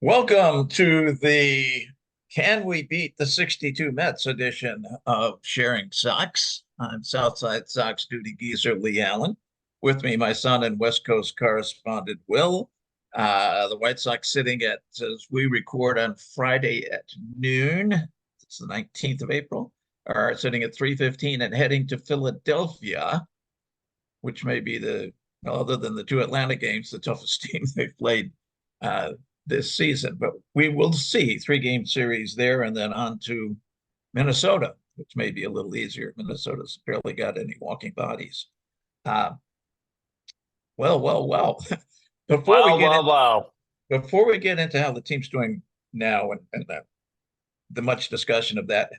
Welcome to the Can We Beat the 62 Mets edition of Sharing Sox. I'm Southside Sox duty geezer Leigh Allan. With me, my son and West Coast correspondent Will. The White Sox sitting at, as we record on Friday at noon, it's the 19th of April, are sitting at 3:15 and heading to Philadelphia, which may be other than the two Atlanta games, the toughest team they've played this season. But we will see three-game series there and then on to Minnesota, which may be a little easier. Minnesota's barely got any walking bodies. Well. Before we get into how the team's doing now and the much discussion of that,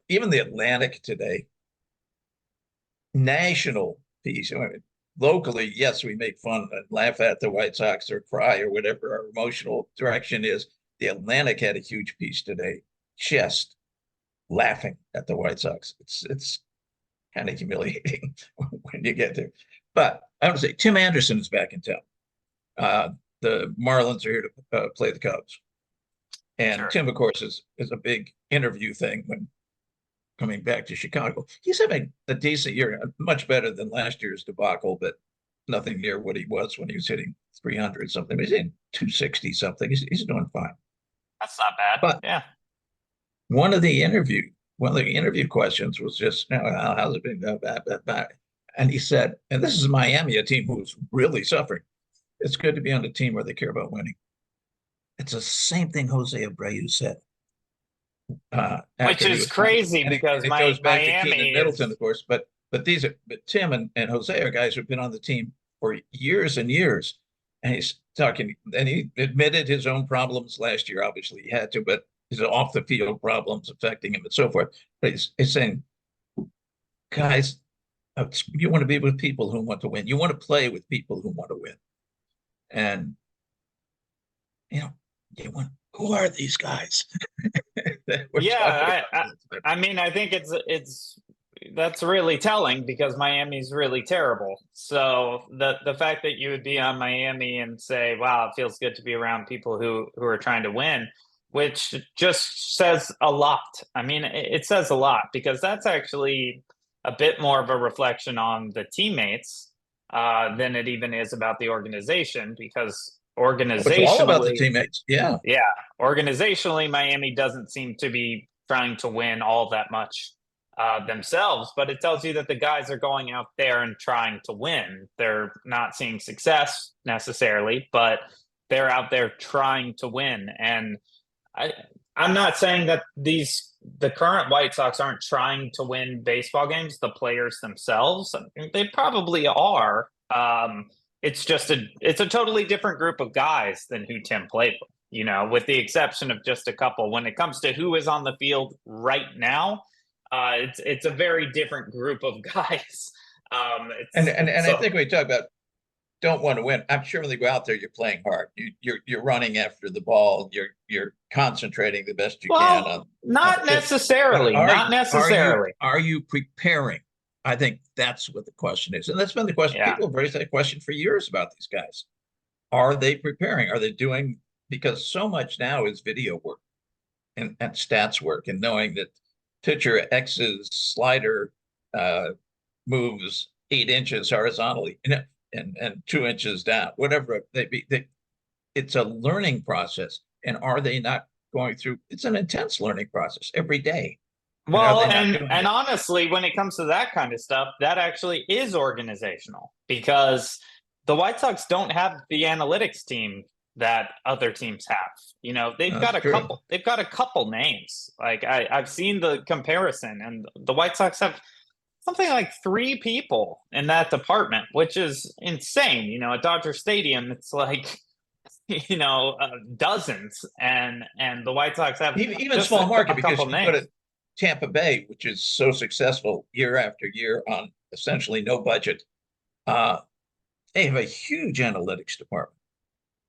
even the Atlantic today, national piece. Locally, yes, we make fun and laugh at the White Sox or cry or whatever our emotional direction is. The Atlantic had a huge piece today, just laughing at the White Sox. It's kind of humiliating when you get there. But I would say Tim Anderson is back in town. The Marlins are here to play the Cubs. And sure. Tim, of course, is a big interview thing when coming back to Chicago. He's having a decent year, much better than last year's debacle, but nothing near what he was when he was hitting 300 something. He's in 260 something. He's doing fine. That's not bad. But yeah. One of the interview questions was just, how's it been? And he said, and this is Miami, a team who's really suffering. It's good to be on a team where they care about winning. It's the same thing Jose Abreu said. Which is crazy because it goes back Miami to Keenan Middleton, of course, but Tim and Jose are guys who've been on the team for years and years, and he's talking. And he admitted his own problems last year. Obviously, he had to, but his off the field problems affecting him and so forth. But he's saying, guys, you want to be with people who want to win. You want to play with people who want to win, and who are these guys? I mean, I think that's really telling because Miami's really terrible. So the fact that you would be on Miami and say, wow, it feels good to be around people who are trying to win, which just says a lot. I mean, it says a lot because that's actually a bit more of a reflection on the teammates than it even is about the organization, because organizationally, it's all about the teammates. Yeah. Organizationally, Miami doesn't seem to be trying to win all that much themselves, but it tells you that the guys are going out there and trying to win. They're not seeing success necessarily, but they're out there trying to win. And I'm not saying that the current White Sox aren't trying to win baseball games. The players themselves, they probably are. It's a totally different group of guys than who Tim played with, with the exception of just a couple. When it comes to who is on the field right now, it's a very different group of guys. I think we talk about don't want to win. I'm sure when they go out there, you're playing hard. You're running after the ball. You're concentrating the best you can. Not necessarily. Are you preparing? I think that's what the question is. And that's been the question. Yeah. People have raised that question for years about these guys. Are they preparing? Are they doing, because so much now is video work and stats work and knowing that pitcher X's slider moves 8 inches horizontally and 2 inches down, whatever they be. It's a learning process. And are they not going through? It's an intense learning process every day. Well, and honestly, when it comes to that kind of stuff, that actually is organizational, because the White Sox don't have the analytics team that other teams have. They've got a couple names. Like I've seen the comparison, and the White Sox have something like 3 people in that department, which is insane. At Dodger Stadium, it's like dozens, and the White Sox have even small market, because you put it Tampa Bay, which is so successful year after year on essentially no budget. They have a huge analytics department.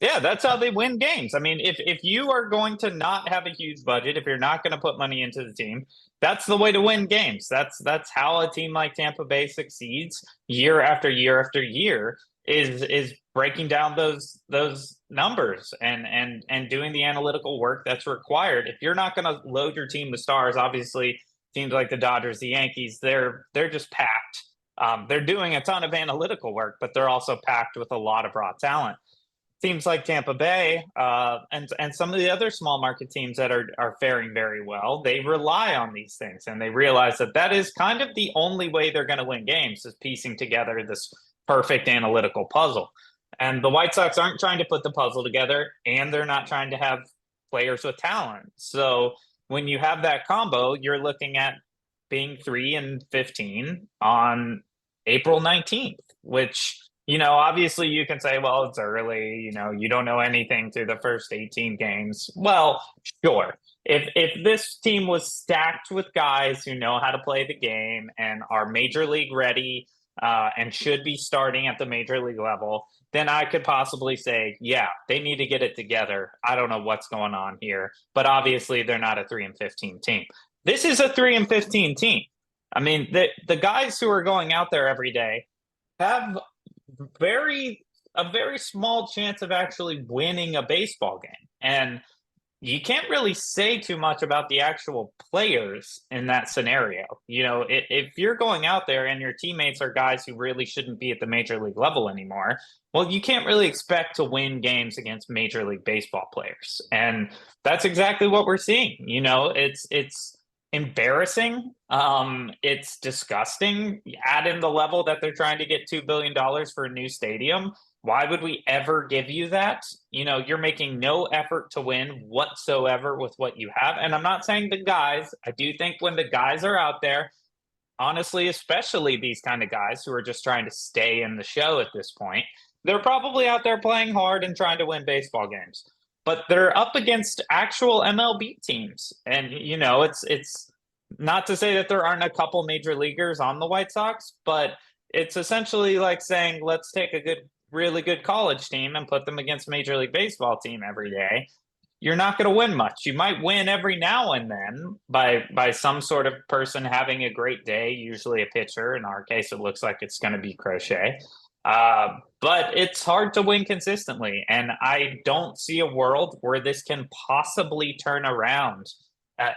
Yeah, that's how they win games. I mean, if you are going to not have a huge budget, if you're not going to put money into the team, that's the way to win games. That's how a team like Tampa Bay succeeds year after year after year, is breaking down those numbers and doing the analytical work that's required. If you're not going to load your team with stars, obviously teams like the Dodgers, the Yankees, they're just packed. They're doing a ton of analytical work, but they're also packed with a lot of raw talent. Teams like Tampa Bay and some of the other small market teams that are faring very well, they rely on these things, and they realize that is kind of the only way they're going to win games, is piecing together this perfect analytical puzzle. And the White Sox aren't trying to put the puzzle together, and they're not trying to have players with talent. So when you have that combo, you're looking at being 3-15 on April 19th, which, obviously you can say, well, it's early, you don't know anything through the first 18 games. Well, sure. If this team was stacked with guys who know how to play the game and are major league ready, and should be starting at the major league level, then I could possibly say, yeah, they need to get it together. I don't know what's going on here, but obviously they're not a 3-15 team. This is a 3-15 team. I mean, the guys who are going out there every day have a very small chance of actually winning a baseball game. And you can't really say too much about the actual players in that scenario. If you're going out there and your teammates are guys who really shouldn't be at the major league level anymore, well, you can't really expect to win games against Major League Baseball players. And that's exactly what we're seeing. It's embarrassing. It's disgusting. Add in the level that they're trying to get $2 billion for a new stadium. Why would we ever give you that? You're making no effort to win whatsoever with what you have. And I'm not saying the guys. I do think when the guys are out there, honestly, especially these kind of guys who are just trying to stay in the show at this point, they're probably out there playing hard and trying to win baseball games. But they're up against actual MLB teams. And, it's not to say that there aren't a couple major leaguers on the White Sox, but it's essentially like saying, let's take a really good college team and put them against Major League Baseball team every day. You're not going to win much. You might win every now and then by some sort of person having a great day, usually a pitcher. In our case, it looks like it's going to be Crochet. But it's hard to win consistently. And I don't see a world where this can possibly turn around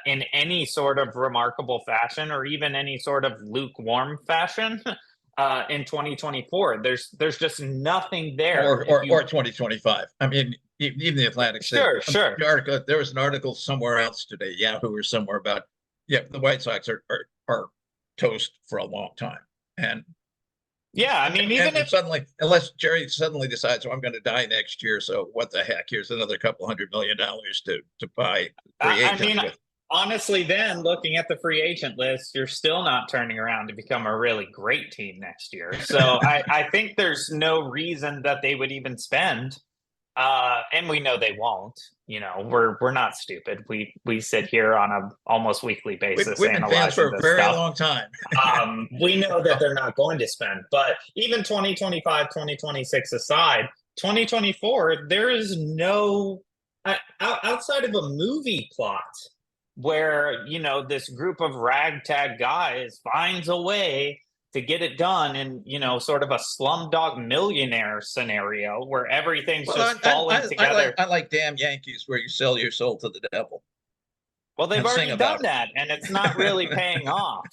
in any sort of remarkable fashion, or even any sort of lukewarm fashion. In 2024, there's just nothing there. Or 2025. I mean, even the Atlantic. Sure. There was an article somewhere else today, Yahoo or somewhere, about the White Sox are toast for a long time. And yeah, I mean, even if suddenly, unless Jerry suddenly decides, I'm going to die next year, so what the heck? Here's another couple $100 million to buy free agents with. Honestly, then looking at the free agent list, you're still not turning around to become a really great team next year. So I think there's no reason that they would even spend. And we know they won't. We're not stupid. We sit here on a almost weekly basis. We've been fans for a very long time. We know that they're not going to spend. But even 2025, 2026 aside, 2024, there is no outside of a movie plot where, this group of ragtag guys finds a way to get it done in, sort of a Slumdog Millionaire scenario where everything's falling together. I like Damn Yankees, where you sell your soul to the devil. Well, they've already done that, and it's not really paying off.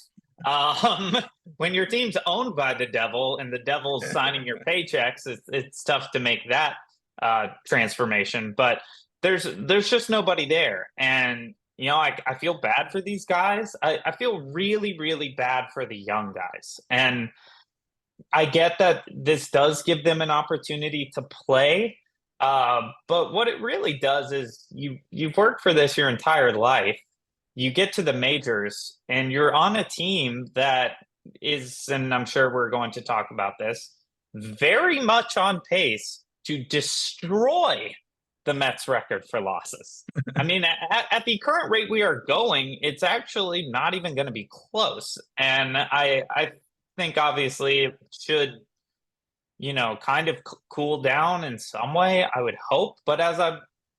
When your team's owned by the devil and the devil's signing your paychecks, it's tough to make that transformation. But there's just nobody there. And I feel bad for these guys. I feel really, really bad for the young guys. And I get that this does give them an opportunity to play. But what it really does is you've worked for this your entire life. You get to the majors and you're on a team that is, and I'm sure we're going to talk about this, very much on pace to destroy the Mets record for losses. I mean, at the current rate we are going, it's actually not even going to be close. And I think obviously it should, kind of cool down in some way, I would hope. But as I've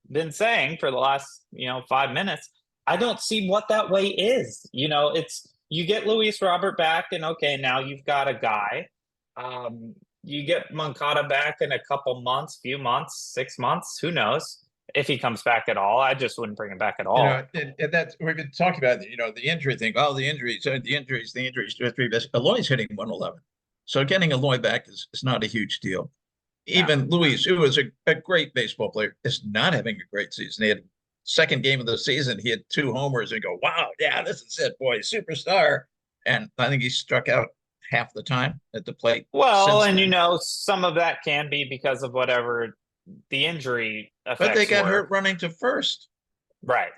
been saying for the last, 5 minutes, I don't see what that way is. It's, you get Luis Robert back and okay, now you've got a guy. you get Moncada back in a couple months, few months, 6 months, who knows if he comes back at all. I just wouldn't bring him back at all. And that's we've been talking about, the injury thing. Oh, the injuries, the injuries to three best. Aloy's hitting 111. So getting Aloy back is not a huge deal. Even Luis, who was a great baseball player, is not having a great season. He had second game of the season, he had 2 homers and go, wow, yeah, this is it, boy, superstar. And I think he struck out half the time at the plate. Well, and some of that can be because of whatever the injury effects But they got were. hurt running to first. Right.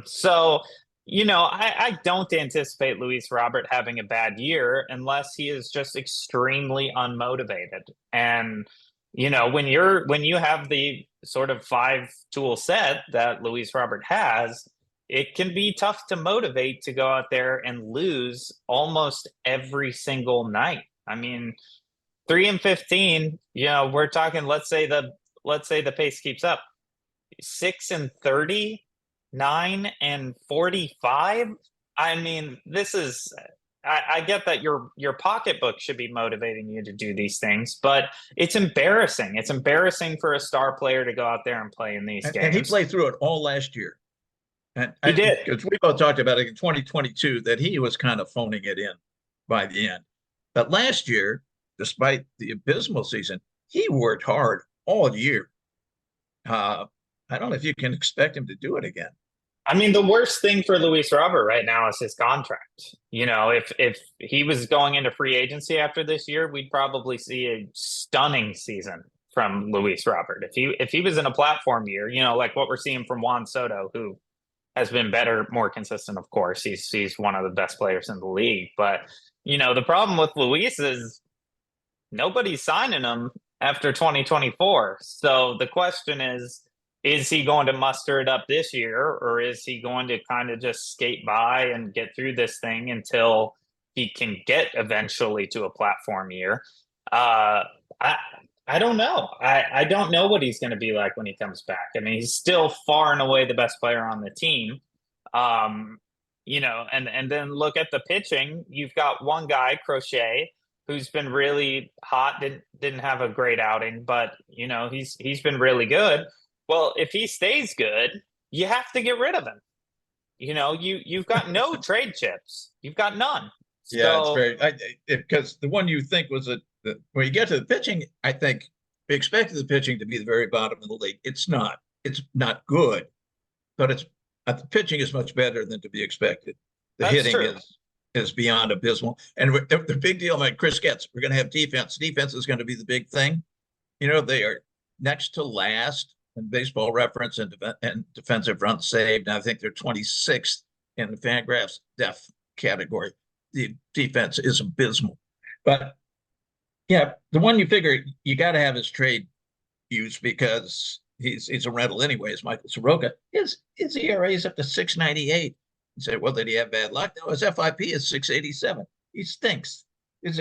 So, I don't anticipate Luis Robert having a bad year unless he is just extremely unmotivated. And, when you have the sort of 5-tool set that Luis Robert has, it can be tough to motivate to go out there and lose almost every single night. I mean, 3-15, we're talking, let's say the pace keeps up. 6-30, 9-45. I mean, this is, I get that your pocketbook should be motivating you to do these things, but it's embarrassing. It's embarrassing for a star player to go out there and play in these games. And he played through it all last year. And he did. Because we both talked about it in 2022 that he was kind of phoning it in by the end. But last year, despite the abysmal season, he worked hard all year. I don't know if you can expect him to do it again. I mean, the worst thing for Luis Robert right now is his contract. If he was going into free agency after this year, we'd probably see a stunning season from Luis Robert. If he was in a platform year, like what we're seeing from Juan Soto, who has been better, more consistent, of course. He's one of the best players in the league. But, the problem with Luis is nobody's signing him after 2024. So the question is he going to muster it up this year, or is he going to kind of just skate by and get through this thing until he can get eventually to a platform year? I don't know. I don't know what he's going to be like when he comes back. I mean, he's still far and away the best player on the team. And then look at the pitching. You've got one guy, Crochet, who's been really hot, didn't have a great outing, but he's been really good. Well, if he stays good, you have to get rid of him. You've got no trade chips. You've got none. Yeah, it's very because the one you think was when you get to the pitching, I think we expected the pitching to be the very bottom of the league. It's not. It's not good, but the pitching is much better than to be expected. The hitting is beyond abysmal. And the big deal, like Chris gets, we're going to have defense. Defense is going to be the big thing. They are next to last in Baseball Reference and defensive runs saved. And I think they're 26th in the Fangraphs def category. The defense is abysmal. But yeah, the one you figure you got to have his trade use because he's a rental anyways. Michael Soroka, his ERA is up to 6.98. You say, well, did he have bad luck? No, his FIP is 6.87. He stinks.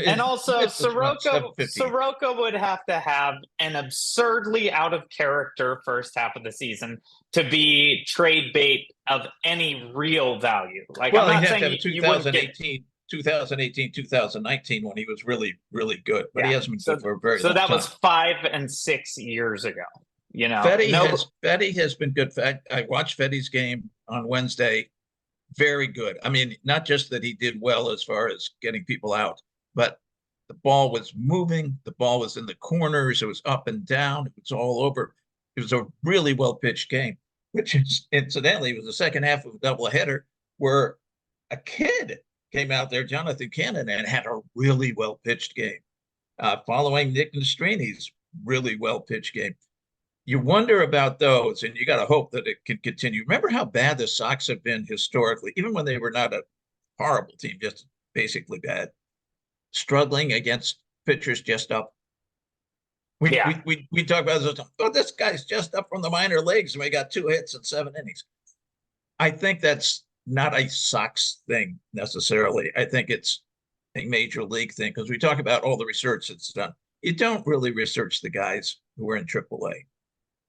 And also, Soroka would have to have an absurdly out of character first half of the season to be trade bait of any real value. Like, well, I'm not saying you wouldn't get 2018, 2019 when he was really, really good, but he hasn't been good for a very long time. So that was 5 and 6 years ago. Fetty has been good. I watched Fetty's game on Wednesday. Very good. I mean, not just that he did well as far as getting people out, but the ball was moving. The ball was in the corners. It was up and down. It was all over. It was a really well-pitched game, which is, incidentally, was the second half of a doubleheader where a kid came out there, Jonathan Cannon, and had a really well-pitched game. Following Nick Nestrini's really well-pitched game. You wonder about those, and you got to hope that it can continue. Remember how bad the Sox have been historically, even when they were not a horrible team, just basically bad, struggling against pitchers just up. We talk about this. Oh, this guy's just up from the minor leagues, and we got 2 hits in 7 innings. I think that's not a Sox thing necessarily. I think it's a major league thing because we talk about all the research that's done. You don't really research the guys who are in AAA.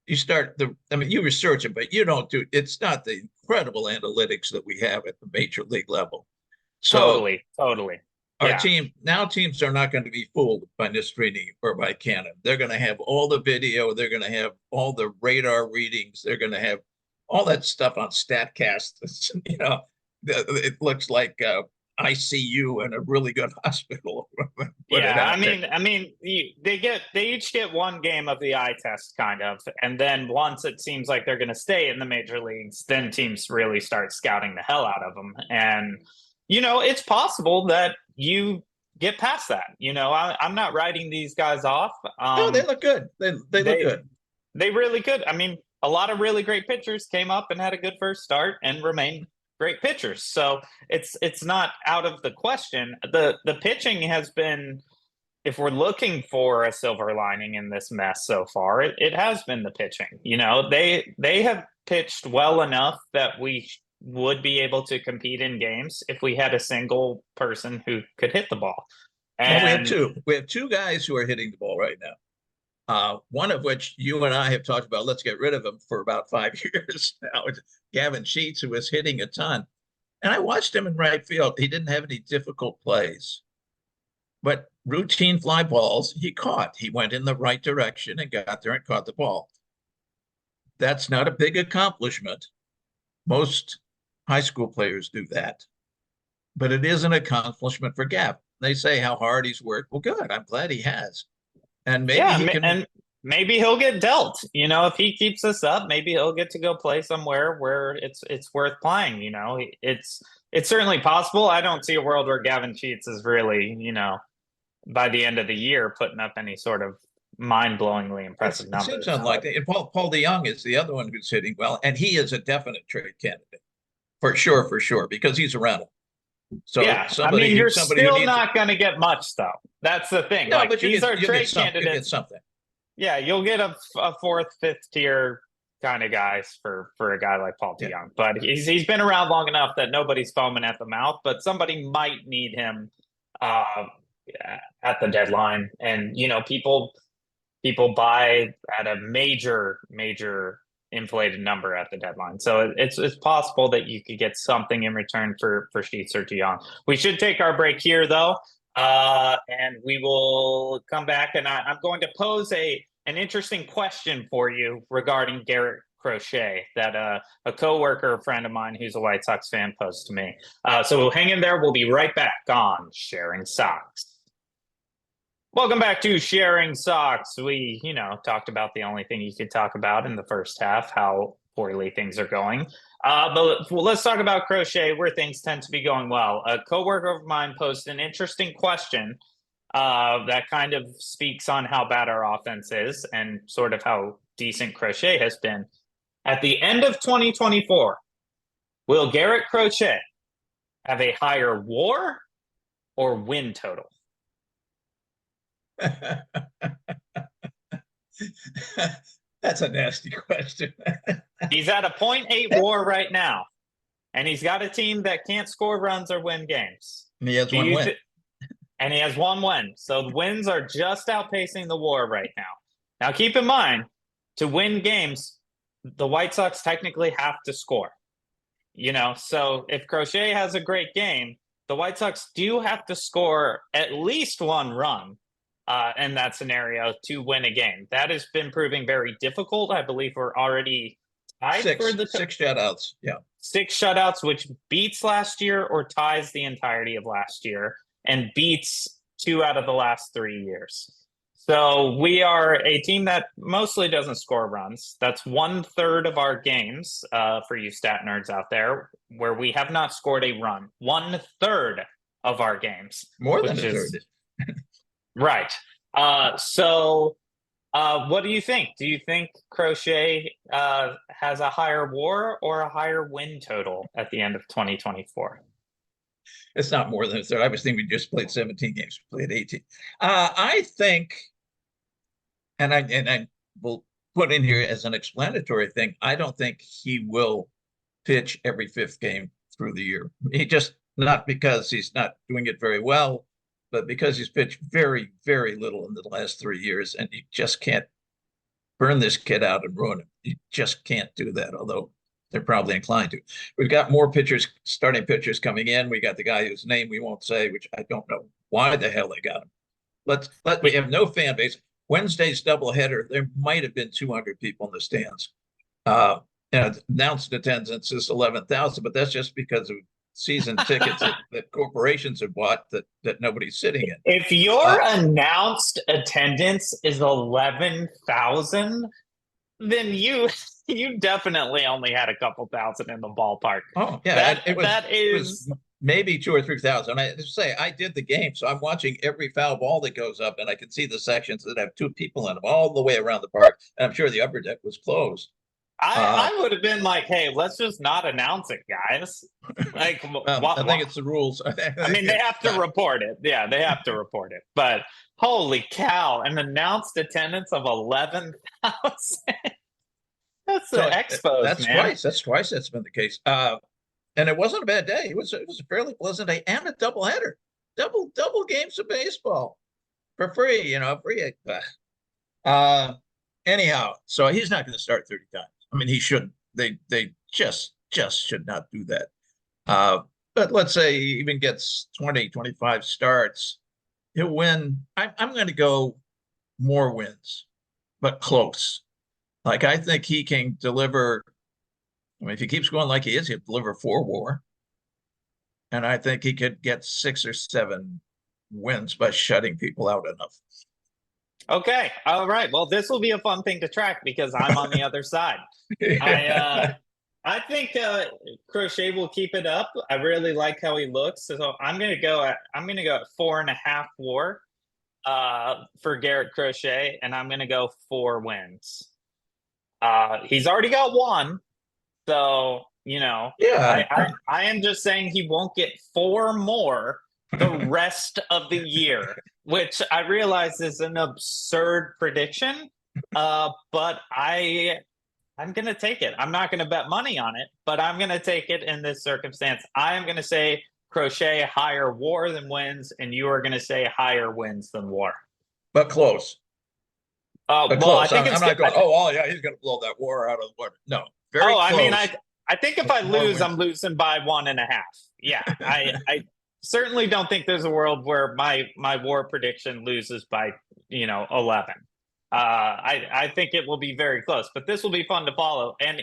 You research it, but you don't do. It's not the incredible analytics that we have at the major league level. So, totally. Our Yeah. team now teams are not going to be fooled by Nistrini or by Cannon. They're going to have all the video. They're going to have all the radar readings. They're going to have all that stuff on Statcast. It looks like ICU in a really good hospital. Put it Yeah, out there. they each get one game of the eye test, kind of, and then once it seems like they're going to stay in the major leagues, then teams really start scouting the hell out of them. And it's possible that you get past that. I'm not writing these guys off. No, they look good. They look good. They really could. I mean, a lot of really great pitchers came up and had a good first start and remained great pitchers. So it's not out of the question. The pitching has been, if we're looking for a silver lining in this mess so far, it has been the pitching. They have pitched well enough that we would be able to compete in games if we had a single person who could hit the ball. And well, we have two guys who are hitting the ball right now. One of which you and I have talked about, let's get rid of him for about 5 years now. It's Gavin Sheets, who was hitting a ton. And I watched him in right field. He didn't have any difficult plays, but routine fly balls he caught. He went in the right direction and got there and caught the ball. That's not a big accomplishment. Most high school players do that, but it is an accomplishment for Gav. They say how hard he's worked. Well, good. I'm glad he has. And maybe he can. And maybe he'll get dealt. If he keeps this up, maybe he'll get to go play somewhere where it's worth playing. It's certainly possible. I don't see a world where Gavin Sheets is really, by the end of the year, putting up any sort of mind-blowingly impressive numbers. It seems unlikely. And Paul DeYoung is the other one who's hitting well, and he is a definite trade candidate for sure, because he's around him. So yeah, you're still not going to get much, though. That's the thing. No, but these are trade candidates. You get something. Yeah, you'll get a fourth, fifth tier kind of guys for a guy like Paul DeYoung. But he's been around long enough that nobody's foaming at the mouth. But somebody might need him at the deadline, and people buy at a major inflated number at the deadline. So it's possible that you could get something in return for Sheets or DeYoung. We should take our break here, though, and we will come back. And I'm going to pose an interesting question for you regarding Garrett Crochet that a coworker, a friend of mine who's a White Sox fan, posed to me. So hang in there. We'll be right back on Sharing Sox. Welcome back to Sharing Sox. We, talked about the only thing you could talk about in the first half, how poorly things are going. But let's talk about Crochet, where things tend to be going well. A coworker of mine posed an interesting question that kind of speaks on how bad our offense is and sort of how decent Crochet has been. At the end of 2024, will Garrett Crochet have a higher WAR or win total? That's a nasty question. He's at a 0.8 WAR right now, and he's got a team that can't score runs or win games. And he has one win. And he has one win. So the wins are just outpacing the WAR right now. Now, keep in mind, to win games, the White Sox technically have to score. So if Crochet has a great game, the White Sox do have to score at least one run in that scenario to win a game. That has been proving very difficult. I believe we're already tied for the six shutouts. Yeah. 6 shutouts, which beats last year or ties the entirety of last year and beats 2 out of the last 3 years. So we are a team that mostly doesn't score runs. That's 1/3 of our games, for you stat nerds out there, where we have not scored a run. 1/3 of our games. More than a third. Right. So what do you think? Do you think Crochet has a higher WAR or a higher win total at the end of 2024? It's not more than a third. I was thinking we just played 17 games. We played 18. I think, and I will put in here as an explanatory thing, I don't think he will pitch every 5th game through the year. He just, not because he's not doing it very well, but because he's pitched very, very little in the last 3 years, and you just can't burn this kid out and ruin him. You just can't do that, although they're probably inclined to. We've got more pitchers, starting pitchers coming in. We got the guy whose name we won't say, which I don't know why the hell they got him. We have no fan base. Wednesday's doubleheader, there might have been 200 people in the stands. Announced attendance is 11,000, but that's just because of season tickets that corporations have bought that nobody's sitting in. If your announced attendance is 11,000, then you definitely only had a couple thousand in the ballpark. Oh yeah, it was maybe 2,000 or 3,000. I say I did the game, so I'm watching every foul ball that goes up, and I can see the sections that have 2 people in them all the way around the park. And I'm sure the upper deck was closed. I would have been like, hey, let's just not announce it, guys. Like, I think it's the rules. I mean, they have to report it. Yeah, they have to report it. But holy cow, an announced attendance of 11,000. That's the Expos, that's man. Twice that's been the case. And it wasn't a bad day. It was a fairly pleasant day and a doubleheader. Double games of baseball for free, free. Anyhow, so he's not going to start 30 times. I mean, he shouldn't. They just should not do that. But let's say he even gets 20, 25 starts, he'll win. I'm going to go more wins, but close. Like, I think he can deliver. I mean, if he keeps going like he is, he'll deliver 4 WAR. And I think he could get 6 or 7 wins by shutting people out enough. Okay. All right. Well, this will be a fun thing to track because I'm on the other side. I think Crochet will keep it up. I really like how he looks. So I'm gonna go at 4.5 WAR for Garrett Crochet, and I'm gonna go 4 wins. He's already got 1. So, Yeah. I am just saying he won't get 4 more the rest of the year, which I realize is an absurd prediction. But I'm going to take it. I'm not going to bet money on it, but I'm going to take it in this circumstance. I am going to say Crochet higher WAR than wins, and you are going to say higher wins than WAR. But close. Well, close. I think I'm not going, he's going to blow that WAR out of the water. No. Very close. I mean, I think if I lose, I'm losing by 1.5. Yeah, I certainly don't think there's a world where my WAR prediction loses by 11. I think it will be very close, but this will be fun to follow. And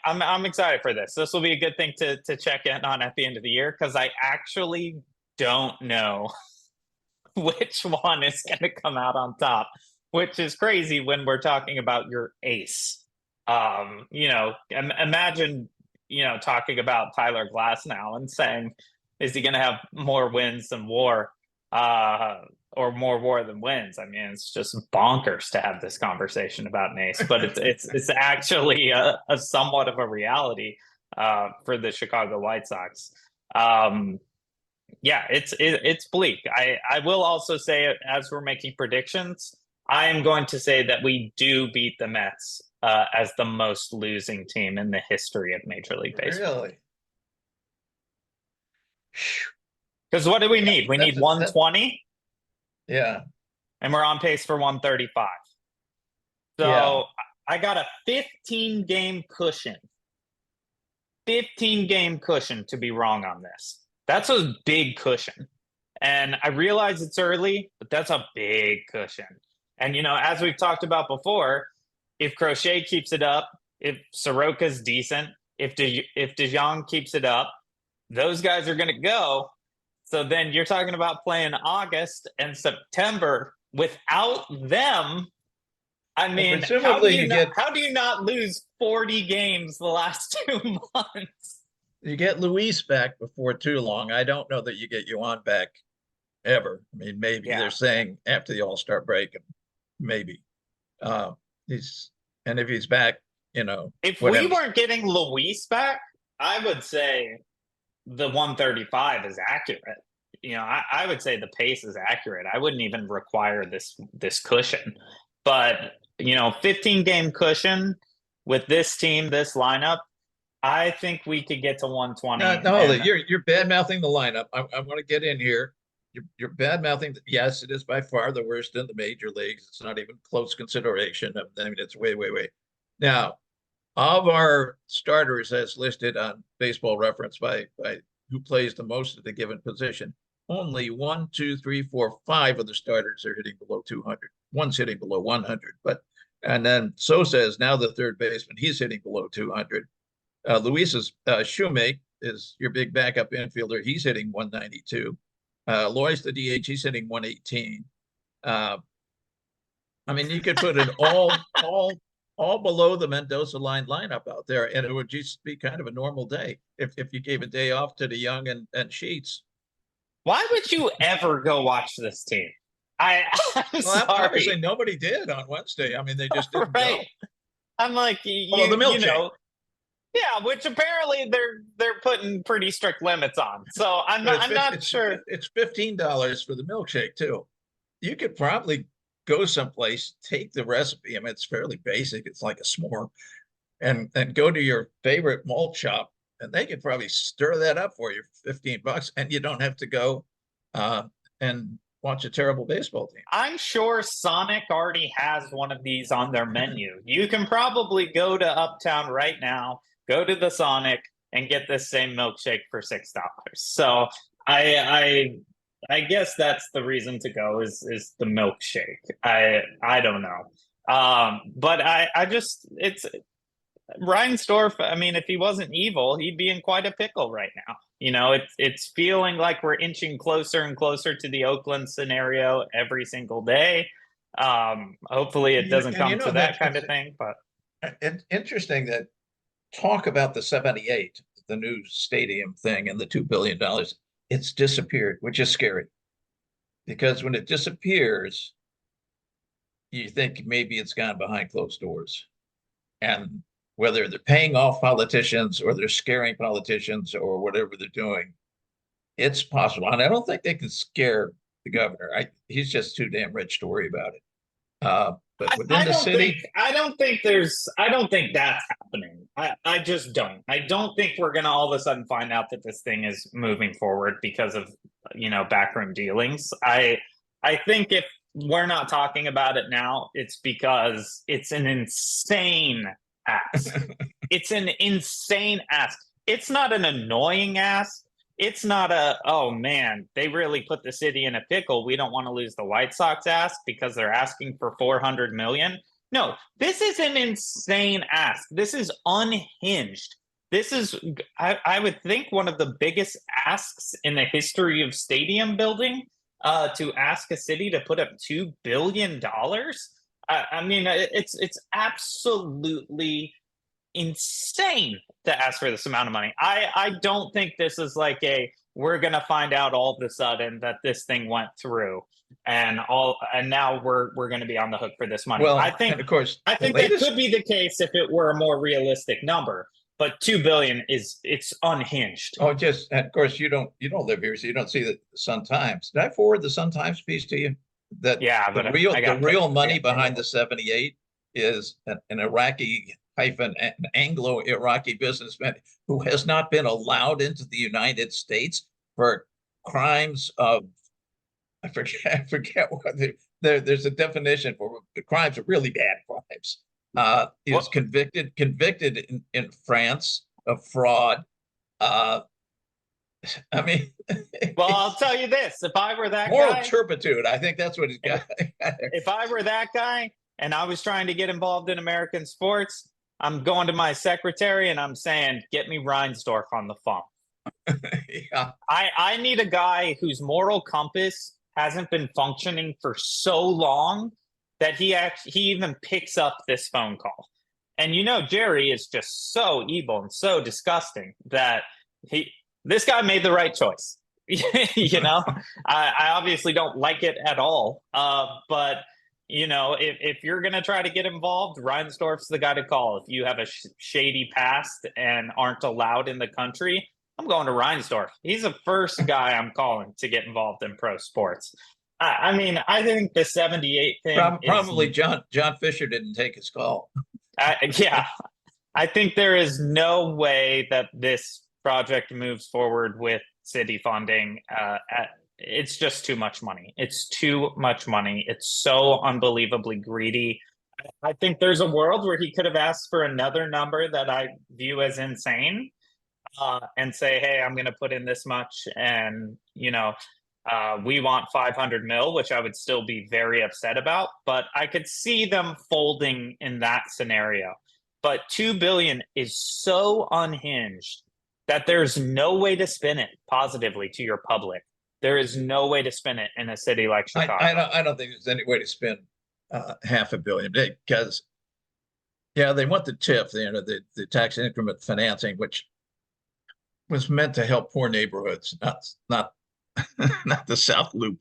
I'm excited for this. This will be a good thing to check in on at the end of the year, because I actually don't know which one is going to come out on top, which is crazy when we're talking about your ace. Imagine, talking about Tyler Glass now and saying, is he going to have more wins than WAR, or more WAR than wins? I mean, it's just bonkers to have this conversation about an ace, but it's actually a somewhat of a reality for the Chicago White Sox. It's bleak. I will also say, as we're making predictions, I am going to say that we do beat the Mets as the most losing team in the history of Major League Baseball. Really? Because what do we need? We need 120. Yeah. And we're on pace for 135. So I got a 15-game cushion. 15-game cushion to be wrong on this. That's a big cushion. And I realize it's early, but that's a big cushion. And, as we've talked about before, if Crochet keeps it up, if Soroka's decent, if DeJong keeps it up, those guys are going to go. So then you're talking about playing August and September without them. I mean, how do you not lose 40 games the last 2 months? You get Luis back before too long. I don't know that you get Yuan back ever. I mean, maybe they're saying after the All-Star break, maybe. If he's back, if we weren't getting Luis back, I would say the 135 is accurate. I would say the pace is accurate. I wouldn't even require this cushion. But 15-game cushion with this team, this lineup, I think we could get to 120. No, you're bad-mouthing the lineup. I'm going to get in here. You're bad-mouthing. Yes, it is by far the worst in the major leagues. It's not even close consideration. I mean, it's way, way, way. Now, Of our starters as listed on Baseball Reference by who plays the most at a given position, only one, two, three, four, five of the starters are hitting below 200. One's hitting below 100, and then Sosa is now the third baseman. He's hitting below 200. Luis's Shoemake is your big backup infielder. He's hitting 192. Loy's the DH. He's hitting 118. I mean, you could put it all below the Mendoza line lineup out there, and it would just be kind of a normal day if you gave a day off to the Young and Sheets. Why would you ever go watch this team? I'm sorry. Obviously nobody did on Wednesday. I mean, they just didn't right. go. I'm like, the milkshake. Yeah, which apparently they're putting pretty strict limits on. So I'm not sure. It's $15 for the milkshake too. You could probably go someplace, take the recipe. I mean, it's fairly basic. It's like a s'more, and go to your favorite malt shop, and they could probably stir that up for you for $15, and you don't have to go and watch a terrible baseball team. I'm sure Sonic already has one of these on their menu. You can probably go to Uptown right now, go to the Sonic, and get this same milkshake for $6. So I guess that's the reason to go is the milkshake. I don't know. But I just, it's Reinsdorf. I mean, if he wasn't evil, he'd be in quite a pickle right now. You know, it's feeling like we're inching closer and closer to the Oakland scenario every single day. Hopefully it doesn't come to that kind of thing, but it's interesting that talk about the 78, the new stadium thing and the $2 billion, it's disappeared, which is scary. Because when it disappears, you think maybe it's gone behind closed doors. And whether they're paying off politicians or they're scaring politicians or whatever they're doing, it's possible. And I don't think they can scare the governor. He's just too damn rich to worry about it. But within the city, I don't think that's happening. I just don't. I don't think we're gonna all of a sudden find out that this thing is moving forward because of backroom dealings. I think if we're not talking about it now, it's because it's an insane ask. It's an insane ask. It's not an annoying ask. It's not oh man, they really put the city in a pickle. We don't want to lose the White Sox ask because they're asking for $400 million. No, this is an insane ask. This is unhinged. This is, I would think, one of the biggest asks in the history of stadium building, to ask a city to put up $2 billion. I mean, it's absolutely insane to ask for this amount of money. I don't think this is like we're gonna find out all of a sudden that this thing went through and now we're gonna be on the hook for this money. Well, I think that could be the case if it were a more realistic number, but $2 billion it's unhinged. Oh, just, and of course you don't live here, so you don't see the Sun Times. Did I forward the Sun Times piece to you? That the real money behind the 78 is an Iraqi an Anglo-Iraqi businessman who has not been allowed into the United States for crimes of, I forget what there's a definition for crimes of really bad crimes. He was convicted in France of fraud. I mean, well, I'll tell you this: if I were that moral guy, turpitude, I think that's what he's got. If I were that guy and I was trying to get involved in American sports, I'm going to my secretary and I'm saying, "Get me Reinsdorf on the phone." Yeah. I need a guy whose moral compass hasn't been functioning for so long that he even picks up this phone call. And Jerry is just so evil and so disgusting that this guy made the right choice. I obviously don't like it at all. But if you're going to try to get involved, Reinsdorf's the guy to call. If you have a shady past and aren't allowed in the country, I'm going to Reinsdorf. He's the first guy I'm calling to get involved in pro sports. I mean, I think the 78 thing probably John Fisher didn't take his call. Yeah, I think there is no way that this project moves forward with city funding. It's just too much money. It's too much money. It's so unbelievably greedy. I think there's a world where he could have asked for another number that I view as insane, and say, hey, I'm going to put in this much, and we want 500 mil, which I would still be very upset about. But I could see them folding in that scenario. But 2 billion is so unhinged that there's no way to spin it positively to your public. There is no way to spin it in a city like Chicago. I don't think there's any way to spend $500 million, because they want the TIF, the tax increment financing, which was meant to help poor neighborhoods, not not the South Loop.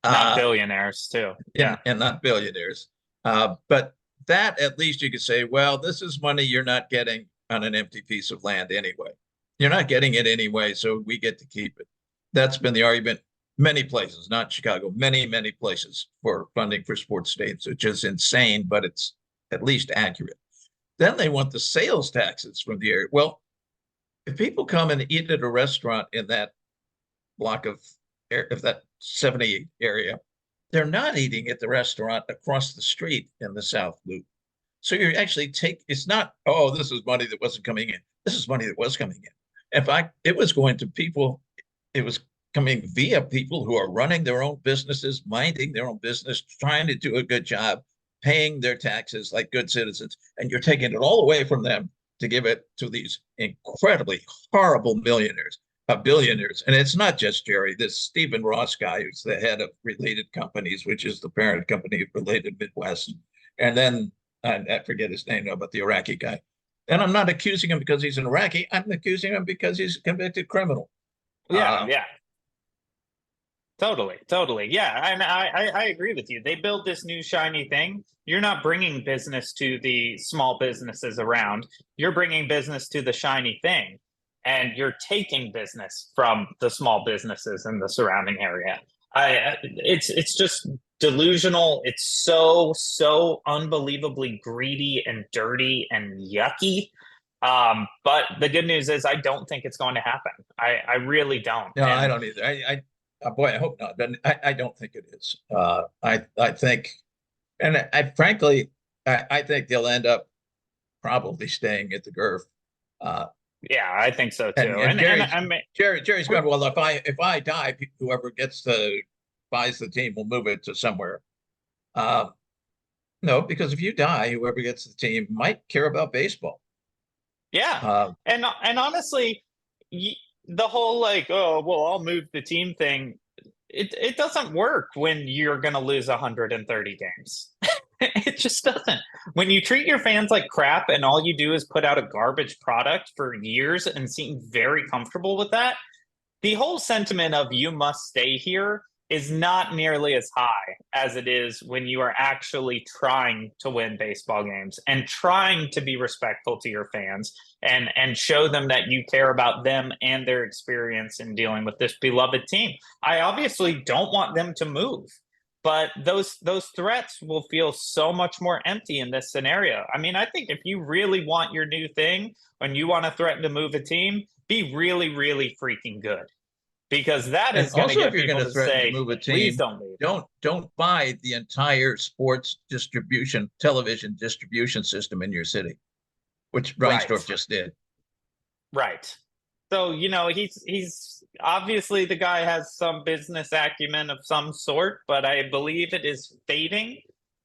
Not billionaires too. Yeah. And not billionaires. But that, at least you could say, well, this is money you're not getting on an empty piece of land anyway. You're not getting it anyway, so we get to keep it. That's been the argument many places, not Chicago, many, many places for funding for sports stadiums, which is insane, but it's at least accurate. Then they want the sales taxes from the area. Well, if people come and eat at a restaurant in that block of that 70 area, they're not eating at the restaurant across the street in the South Loop. So you actually it's not, oh, this is money that wasn't coming in. This is money that was coming in. In fact, it was going to people, it was coming via people who are running their own businesses, minding their own business, trying to do a good job, paying their taxes like good citizens. And you're taking it all away from them to give it to these incredibly horrible billionaires. And it's not just Jerry, this Stephen Ross guy, who's the head of Related Companies, which is the parent company of Related Midwest. And then I forget his name now, but the Iraqi guy. And I'm not accusing him because he's an Iraqi. I'm accusing him because he's a convicted criminal. Yeah. Totally. Yeah, and I agree with you. They build this new shiny thing. You're not bringing business to the small businesses around. You're bringing business to the shiny thing, and you're taking business from the small businesses in the surrounding area. It's just delusional. It's so unbelievably greedy and dirty and yucky. But the good news is I don't think it's going to happen. I really don't. No, I don't either. Boy, I hope not, but I don't think it is. I think, and frankly, I think they'll end up probably staying at the GERF. Yeah, I think so too. And Jerry's going, well, if I die, whoever buys the team will move it to somewhere. No, because if you die, whoever gets the team might care about baseball. Yeah, and honestly, the whole like, oh, well, I'll move the team thing, it doesn't work when you're going to lose 130 games. It just doesn't. When you treat your fans like crap and all you do is put out a garbage product for years and seem very comfortable with that, the whole sentiment of you must stay here is not nearly as high as it is when you are actually trying to win baseball games and trying to be respectful to your fans and show them that you care about them and their experience in dealing with this beloved team. I obviously don't want them to move, but those threats will feel so much more empty in this scenario. I mean, I think if you really want your new thing and you want to threaten to move a team, be really, really freaking good. Because that is going to get people to say, move a team, please don't leave. Don't buy the entire sports distribution, television distribution system in your city, which Reinsdorf just did. Right. So, he's obviously the guy has some business acumen of some sort, but I believe it is fading.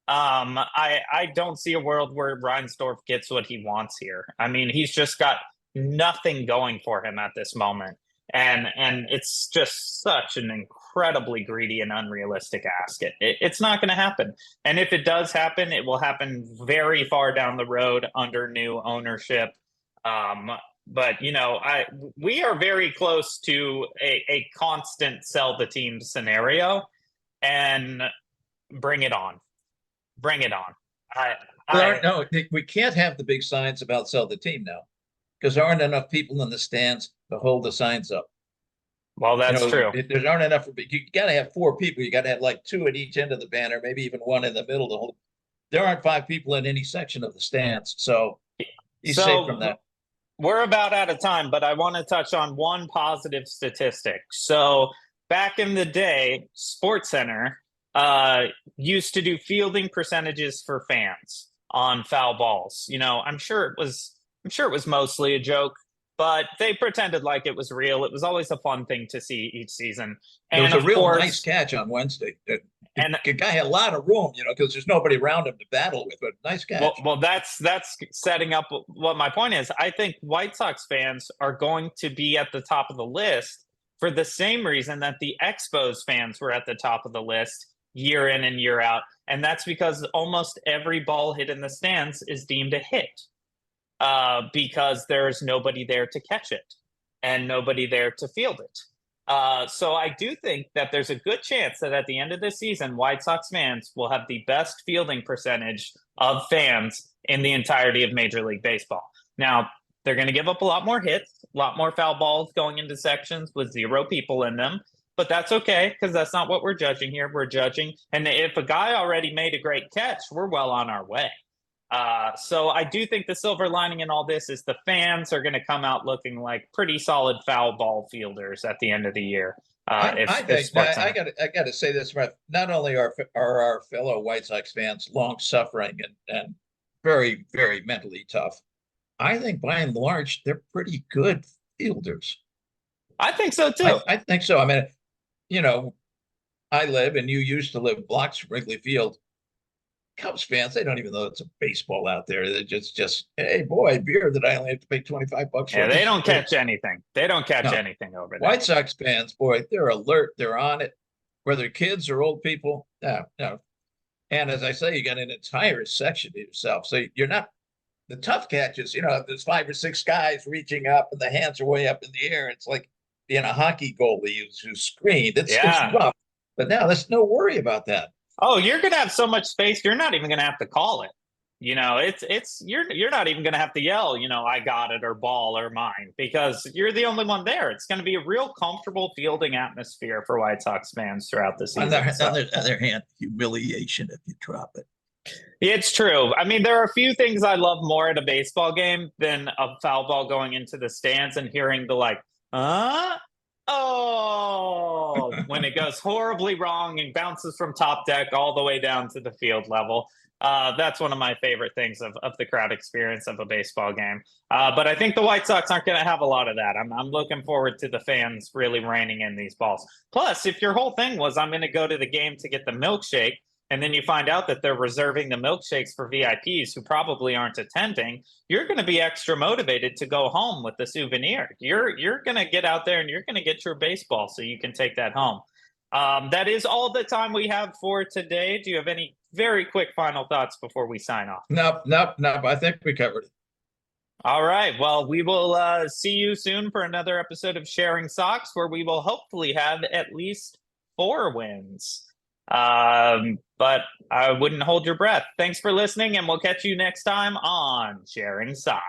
I don't see a world where Reinsdorf gets what he wants here. I mean, he's just got nothing going for him at this moment. And it's just such an incredibly greedy and unrealistic ask. It's not going to happen. And if it does happen, it will happen very far down the road under new ownership. But, we are very close to a constant sell the team scenario, and bring it on. Bring it on. No, we can't have the big signs about sell the team now, because there aren't enough people in the stands to hold the signs up. Well, that's true. There aren't enough. You got to have 4 people. You got to have like 2 at each end of the banner, maybe even 1 in the middle. There aren't 5 people in any section of the stands, so he's safe from that. We're about out of time, but I want to touch on one positive statistic. So back in the day, SportsCenter used to do fielding percentages for fans on foul balls. I'm sure it was mostly a joke, but they pretended like it was real. It was always a fun thing to see each season. There was And a of real nice course, catch on Wednesday. and The guy had a lot of room, because there's nobody around him to battle with, but nice catch. well, that's setting up what my point is. I think White Sox fans are going to be at the top of the list for the same reason that the Expos fans were at the top of the list year in and year out. And that's because almost every ball hit in the stands is deemed a hit because there's nobody there to catch it and nobody there to field it. So I do think that there's a good chance that at the end of the season, White Sox fans will have the best fielding percentage of fans in the entirety of Major League Baseball. Now, they're going to give up a lot more hits, a lot more foul balls going into sections with 0 people in them. But that's okay, because that's not what we're judging here. We're judging. And if a guy already made a great catch, we're well on our way. So I do think the silver lining in all this is the fans are going to come out looking like pretty solid foul ball fielders at the end of the year. I got to say this, not only are our fellow White Sox fans long suffering and very, very mentally tough, I think by and large, they're pretty good fielders. I think so too. I think so. I mean, I live and you used to live blocks from Wrigley Field. Cubs fans, they don't even know it's a baseball out there. They're just hey, boy, beer that I only have to pay $25 for. Yeah, they don't catch anything. They don't catch anything over there. White Sox fans, boy, they're alert. They're on it, whether kids or old people. No. And as I say, you got an entire section to yourself. So you're not the tough catches, there's 5 or 6 guys reaching up and the hands are way up in the air. It's like being a hockey goalie who's screened. It's rough. But now there's no worry about that. Oh, you're going to have so much space. You're not even going to have to call it. You're not even going to have to yell, I got it or ball or mine, because you're the only one there. It's going to be a real comfortable fielding atmosphere for White Sox fans throughout the season. On the other hand, humiliation if you drop it. It's true. I mean, there are a few things I love more at a baseball game than a foul ball going into the stands and hearing the when it goes horribly wrong and bounces from top deck all the way down to the field level. That's one of my favorite things of the crowd experience of a baseball game. But I think the White Sox aren't going to have a lot of that. I'm looking forward to the fans really reining in these balls. Plus, if your whole thing was I'm going to go to the game to get the milkshake, and then you find out that they're reserving the milkshakes for VIPs who probably aren't attending, you're going to be extra motivated to go home with the souvenir. You're going to get out there and you're going to get your baseball so you can take that home. That is all the time we have for today. Do you have any very quick final thoughts before we sign off? Nope. I think we covered it. All right. Well, we will see you soon for another episode of Sharing Sox, where we will hopefully have at least 4 wins. But I wouldn't hold your breath. Thanks for listening, and we'll catch you next time on Sharing Sox.